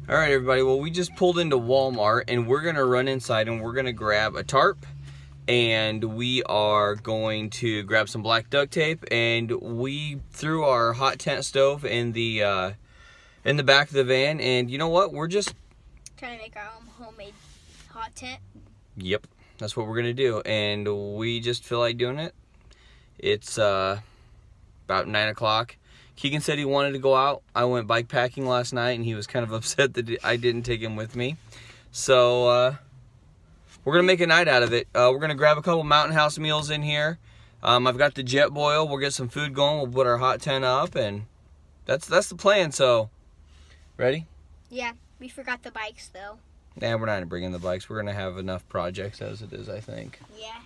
All right, everybody. Well, we just pulled into Walmart, and we're gonna run inside, and we're gonna grab a tarp, and we are going to grab some black duct tape, and we threw our hot tent stove in the back of the van, and you know what? We're just trying to make our own homemade hot tent. Yep, that's what we're gonna do, and we just feel like doing it. It's about 9 o'clock. Keegan said he wanted to go out. I went bike packing last night, and he was kind of upset that I didn't take him with me. So we're gonna make a night out of it. We're gonna grab a couple Mountain House meals in here. I've got the jet boil. We'll get some food going. We'll put our hot tent up, and that's the plan. So, ready? Yeah, we forgot the bikes though. Nah, we're not gonna bring in the bikes. We're gonna have enough projects as it is, I think. Yeah.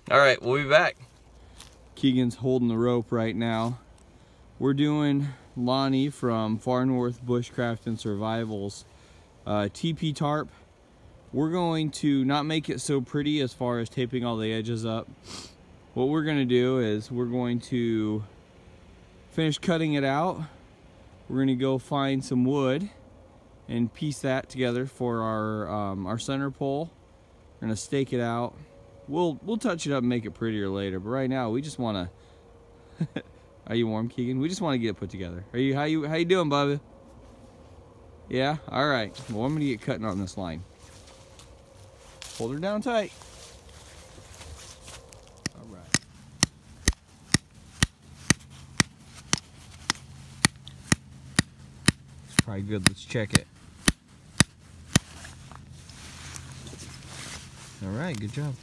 All right, we'll be back. Keegan's holding the rope right now. We're doing Lonnie from Far North Bushcraft and Survival's TP tarp. We're going to not make it so pretty as far as taping all the edges up. What we're going to do is we're going to finish cutting it out. We're going to go find some wood and piece that together for our center pole. We're going to stake it out. We'll touch it up and make it prettier later, but right now we just want to Are you warm, Keegan? We just want to get it put together. How you doing, Bubba? Yeah? All right. Well, I'm going to get cutting on this line. Hold her down tight. All right. It's probably good. Let's check it. All right. Good job.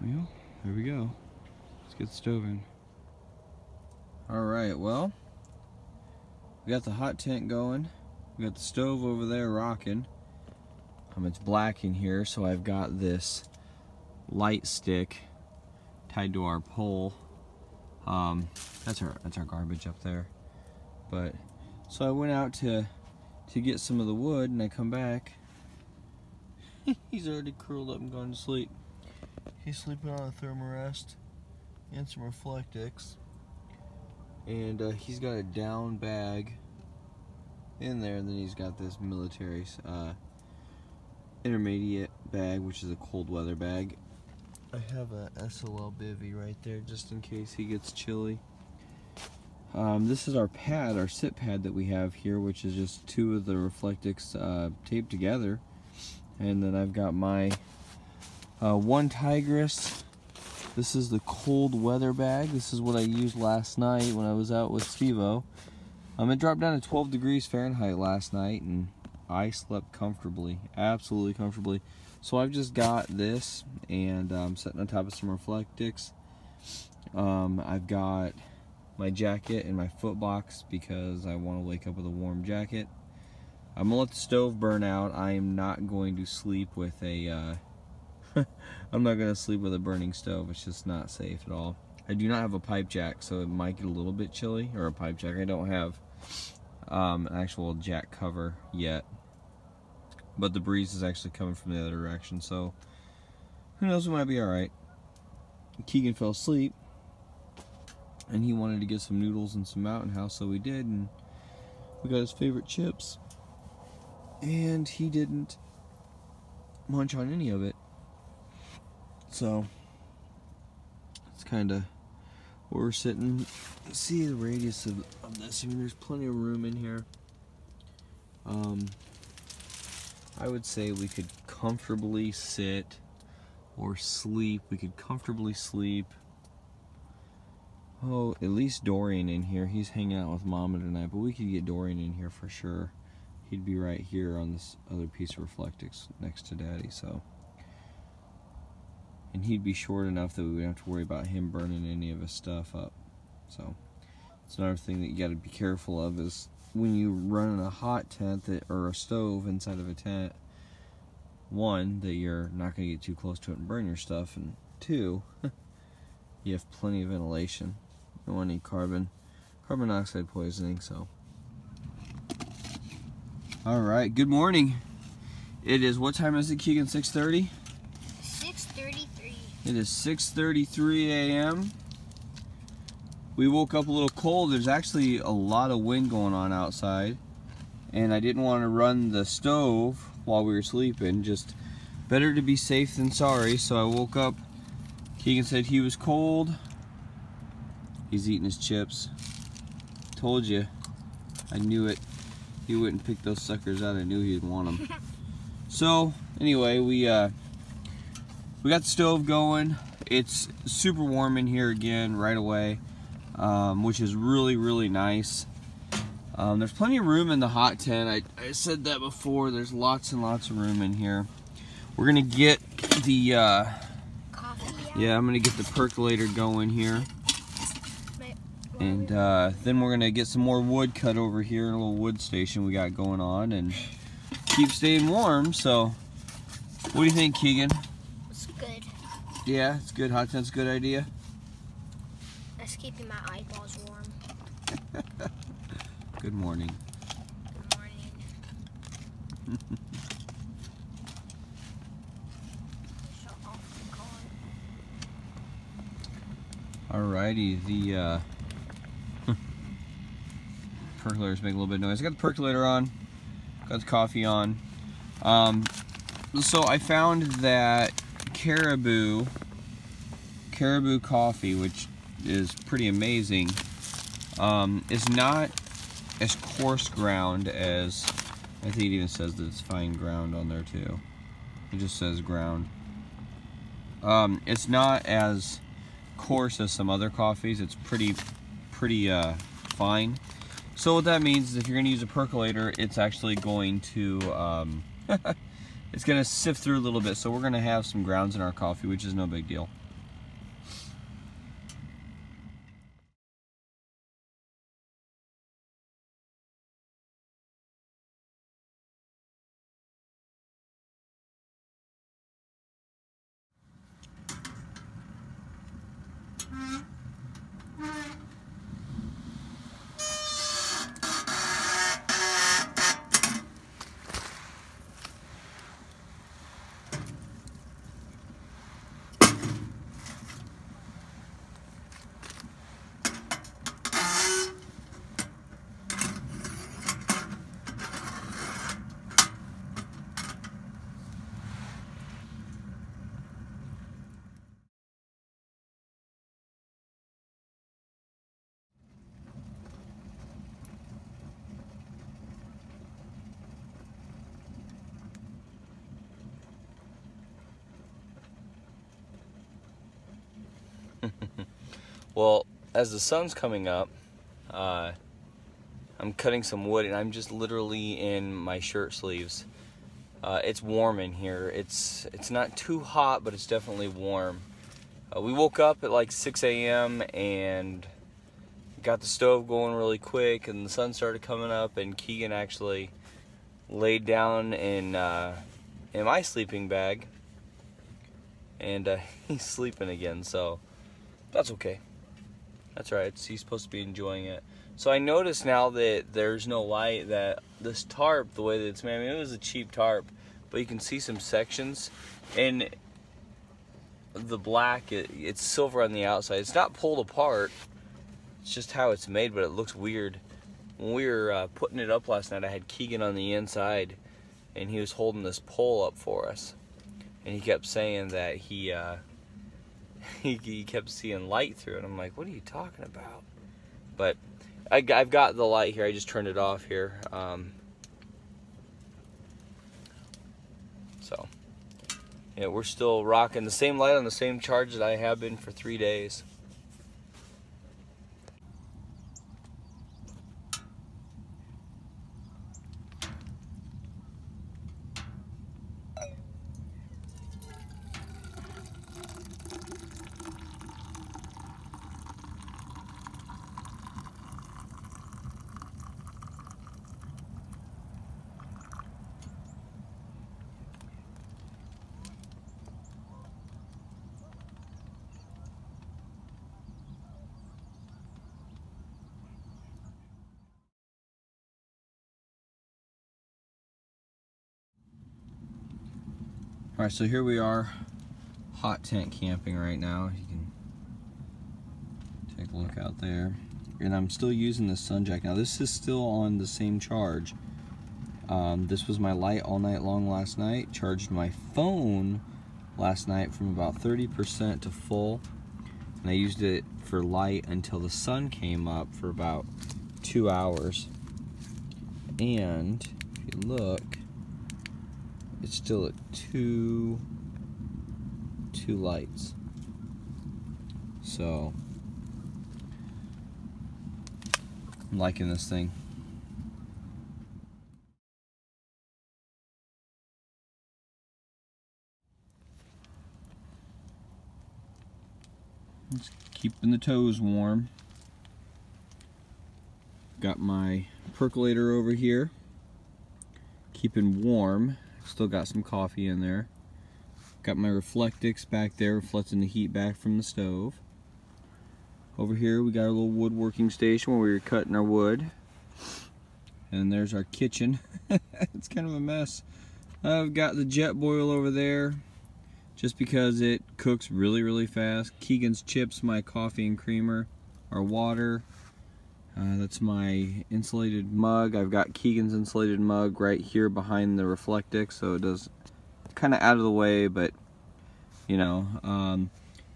Well, there we go. Let's get the stove in. Alright, well, we got the hot tent going. We got the stove over there rocking. It's black in here, so I've got this light stick tied to our pole. That's our garbage up there. But so I went out to get some of the wood, and I come back. He's already curled up and gone to sleep. He's sleeping on a thermarest and some Reflectix, and he's got a down bag in there, and then he's got this military intermediate bag, which is a cold weather bag. I have a SOL bivvy right there just in case he gets chilly. This is our pad, our sit pad that we have here, which is just two of the Reflectix taped together, and then I've got my one Tigress. This is the cold weather bag. This is what I used last night when I was out with Stevo. It dropped down to 12 degrees Fahrenheit last night, and I slept comfortably, absolutely comfortably. So I've just got this, and I'm sitting on top of some Reflectix. I've got my jacket and my foot box because I want to wake up with a warm jacket. I'm gonna let the stove burn out. I am not going to sleep with a I'm not going to sleep with a burning stove. It's just not safe at all. I do not have a pipe jack, so it might get a little bit chilly. Or a pipe jack. I don't have an actual jack cover yet. But the breeze is actually coming from the other direction, so who knows, we might be alright. Keegan fell asleep, and he wanted to get some noodles and some Mountain House, so we did, and we got his favorite chips. And he didn't munch on any of it. So it's kind of where we're sitting. See the radius of this. I mean, there's plenty of room in here. I would say we could comfortably sit or sleep. We could comfortably sleep. Oh, at least Dorian in here. He's hanging out with Mama tonight, but we could get Dorian in here for sure. He'd be right here on this other piece of Reflectix next to Daddy, so. And he'd be short enough that we wouldn't have to worry about him burning any of his stuff up. So, it's another thing that you got to be careful of is when you run a hot tent or a stove inside of a tent, one, that you're not going to get too close to it and burn your stuff, and two, you have plenty of ventilation. You don't want any carbon monoxide poisoning, so. Alright, good morning. It is, what time is it, Keegan? 6:30? 6:33. It is 6:33 a.m. We woke up a little cold. There's actually a lot of wind going on outside, and I didn't want to run the stove while we were sleeping. Just better to be safe than sorry. So I woke up. Keegan said he was cold. He's eating his chips. Told you. I knew it. He wouldn't pick those suckers out. I knew he'd want them. So anyway, we got the stove going. It's super warm in here again right away, which is really nice. There's plenty of room in the hot tent. I said that before. There's lots and lots of room in here. We're gonna get the Coffee. yeah, I'm gonna get the percolator going here, and then we're gonna get some more wood cut over here in a little wood station we got going on, and keep staying warm. So what do you think, Keegan? It's good. Yeah, it's good. Hot tent's a good idea. That's keeping my eyeballs warm. Good morning. Good morning. Shut off the car. Alrighty, the percolator's making a little bit of noise. I got the percolator on, got the coffee on. So I found that Caribou coffee, which is pretty amazing, is not as coarse ground as, I think it even says that it's fine ground on there too. It just says ground. It's not as coarse as some other coffees. It's pretty fine. So what that means is if you're going to use a percolator, it's actually going to it's going to sift through a little bit. So we're going to have some grounds in our coffee, which is no big deal. Well, as the sun's coming up, I'm cutting some wood, and I'm just literally in my shirt sleeves. It's warm in here. It's not too hot, but it's definitely warm. We woke up at like 6 a.m. and got the stove going really quick, and the sun started coming up, and Keegan actually laid down in my sleeping bag, and he's sleeping again, so that's okay. That's right. He's supposed to be enjoying it. So I noticed now that there's no light, that this tarp, the way that it's made, I mean, it was a cheap tarp, but you can see some sections, and the black, it's silver on the outside. It's not pulled apart. It's just how it's made, but it looks weird. When we were putting it up last night, I had Keegan on the inside, and he was holding this pole up for us, and he kept saying that he kept seeing light through it. I'm like, what are you talking about? But I've got the light here. I just turned it off here. So yeah, we're still rocking the same light on the same charge that I have been for 3 days. Alright, so here we are, hot tent camping right now. You can take a look out there. And I'm still using the sun jack. Now this is still on the same charge. This was my light all night long last night. Charged my phone last night from about 30% to full. And I used it for light until the sun came up for about 2 hours. And if you look, it's still at two lights. So I'm liking this thing. Just keeping the toes warm. Got my percolator over here, keeping warm. Still got some coffee in there. Got my Reflectix back there, reflecting the heat back from the stove. Over here we got a little woodworking station where we were cutting our wood. And there's our kitchen. It's kind of a mess. I've got the jet boil over there, just because it cooks really fast. Keegan's chips, my coffee and creamer, our water. That's my insulated mug. I've got Keegan's insulated mug right here behind the Reflectix, so it does kind of out of the way, but you know,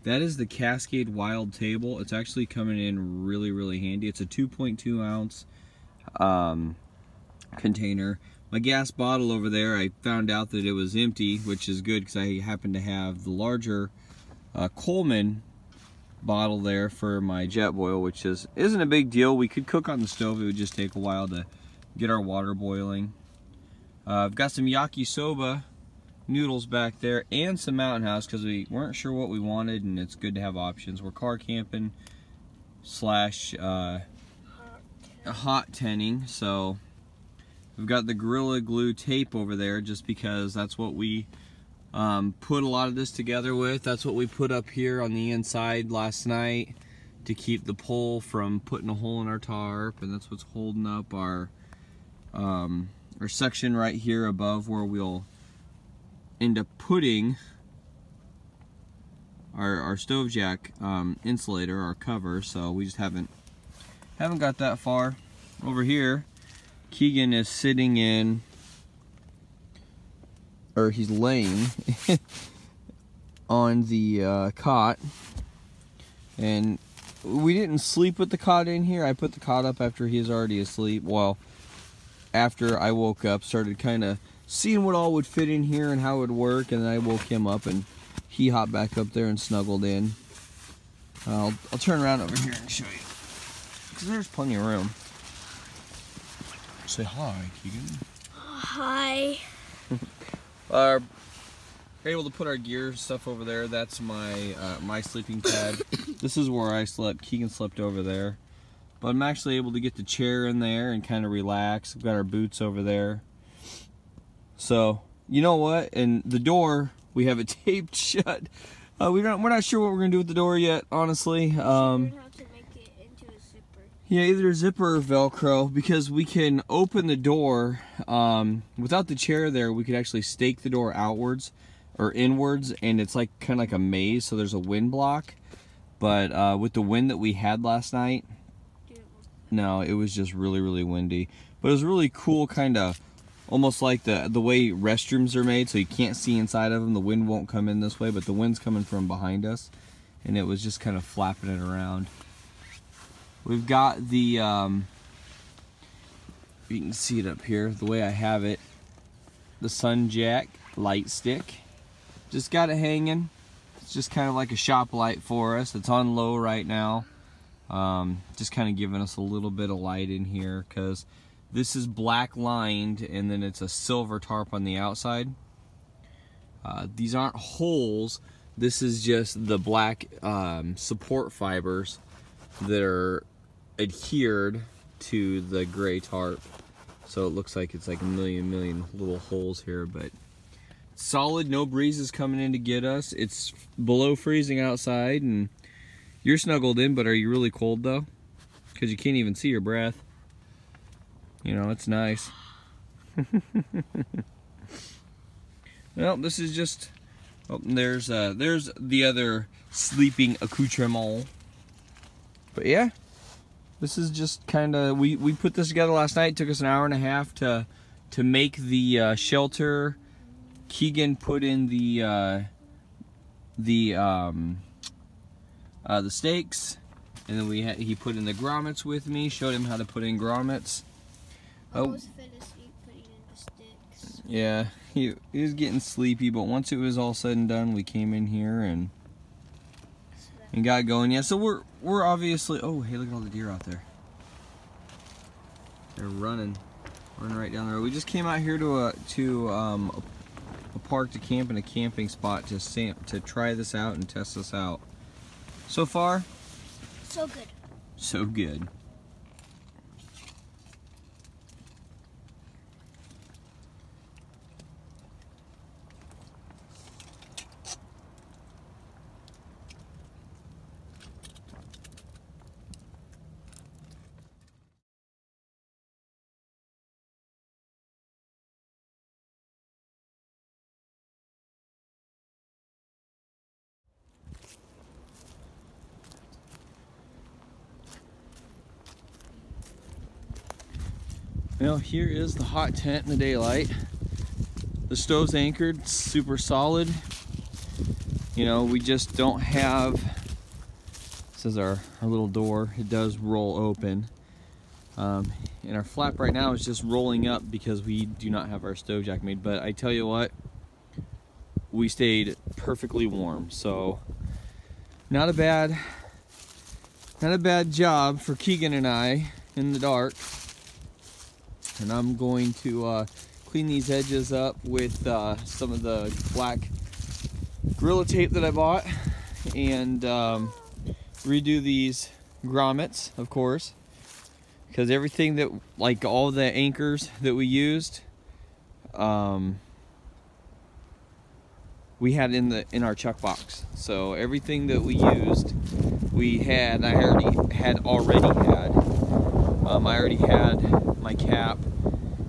that is the Cascade Wild table. It's actually coming in really handy. It's a 2.2 ounce container. My gas bottle over there, I found out that it was empty, which is good because I happen to have the larger Coleman bottle there for my jet boil, which isn't a big deal. We could cook on the stove. It would just take a while to get our water boiling. I've got some yakisoba noodles back there and some Mountain House because we weren't sure what we wanted, and it's good to have options. We're car camping slash hot tenting, so we've got the Gorilla Glue tape over there just because that's what we put a lot of this together with. That's what we put up here on the inside last night to keep the pole from putting a hole in our tarp, and that's what's holding up our section right here above where we'll end up putting our stove jack insulator, our cover. So we just haven't got that far. Over here, Keegan is sitting in, or he's laying on the cot, and we didn't sleep with the cot in here. I put the cot up after he was already asleep. Well, after I woke up, started kind of seeing what all would fit in here and how it would work, and then I woke him up and he hopped back up there and snuggled in. I'll turn around over here and show you, because there's plenty of room. Say hi, Keegan. Hi. We're able to put our gear stuff over there. That's my my sleeping pad. This is where I slept. Keegan slept over there. But I'm actually able to get the chair in there and kind of relax. We've got our boots over there. So, you know what? And the door, we have it taped shut. We're not sure what we're gonna do with the door yet, honestly. Yeah, either a zipper or Velcro, because we can open the door without the chair there. We could actually stake the door outwards or inwards, and it's like kind of like a maze, so there's a wind block. But with the wind that we had last night, no, it was just really windy. But it was really cool, kind of almost like the way restrooms are made, so you can't see inside of them. The wind won't come in this way, but the wind's coming from behind us, and it was just kind of flapping it around. We've got the, you can see it up here, the way I have it, the Sun Jack light stick. Just got it hanging. It's just kind of like a shop light for us. It's on low right now. Just kind of giving us a little bit of light in here, because this is black lined and then it's a silver tarp on the outside. These aren't holes. This is just the black support fibers that are adhered to the gray tarp, so it looks like it's like a million little holes here, but solid. No breeze is coming in to get us. It's below freezing outside, and you're snuggled in, but are you really cold though? Because you can't even see your breath. You know, it's nice. Well, this is just Oh, and there's the other sleeping accoutrement. But yeah, this is just kind of, we put this together last night. It took us an hour and a half to make the shelter. Keegan put in the stakes, and then he put in the grommets with me. Showed him how to put in grommets. I was fell asleep putting in the sticks. Yeah, he was getting sleepy, but once it was all said and done, we came in here and got going. Yeah, so we're obviously. Oh, hey, look at all the deer out there. They're running right down the road. We just came out here to a park to camp in a camping spot to try this out and test this out. So far, so good. So good. Well, here is the hot tent in the daylight. The stove's anchored, super solid. You know, we just don't have, this is our little door. It does roll open. And our flap right now is just rolling up because we do not have our stove jack made. But I tell you what, we stayed perfectly warm. So not a bad job for Keegan and I in the dark. And I'm going to clean these edges up with some of the black Gorilla Tape that I bought, and redo these grommets, of course, because everything that, like all the anchors that we used, we had in our chuck box. So everything that we used, I already had. I already had my cap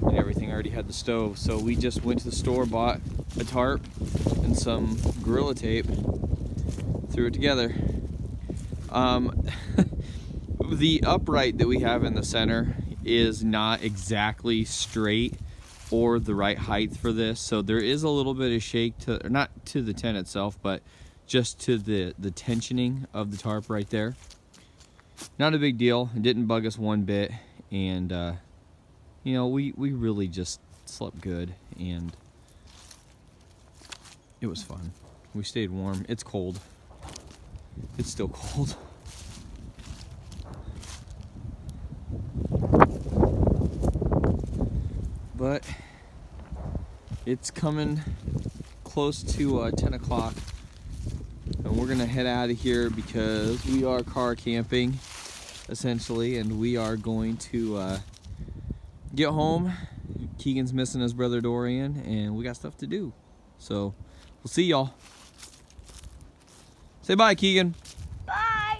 and everything. I already had the stove. So we just went to the store, bought a tarp and some Gorilla Tape, threw it together. The upright that we have in the center is not exactly straight or the right height for this. So there is a little bit of shake to, or not to the tent itself, but just to the tensioning of the tarp right there. Not a big deal. It didn't bug us one bit, and you know, we really just slept good, and it was fun. We stayed warm. It's cold. It's still cold. But it's coming close to 10 o'clock. And we're gonna head out of here because we are car camping, essentially, and we are going to get home. Keegan's missing his brother Dorian, and we got stuff to do. So we'll see y'all. Say bye, Keegan. Bye.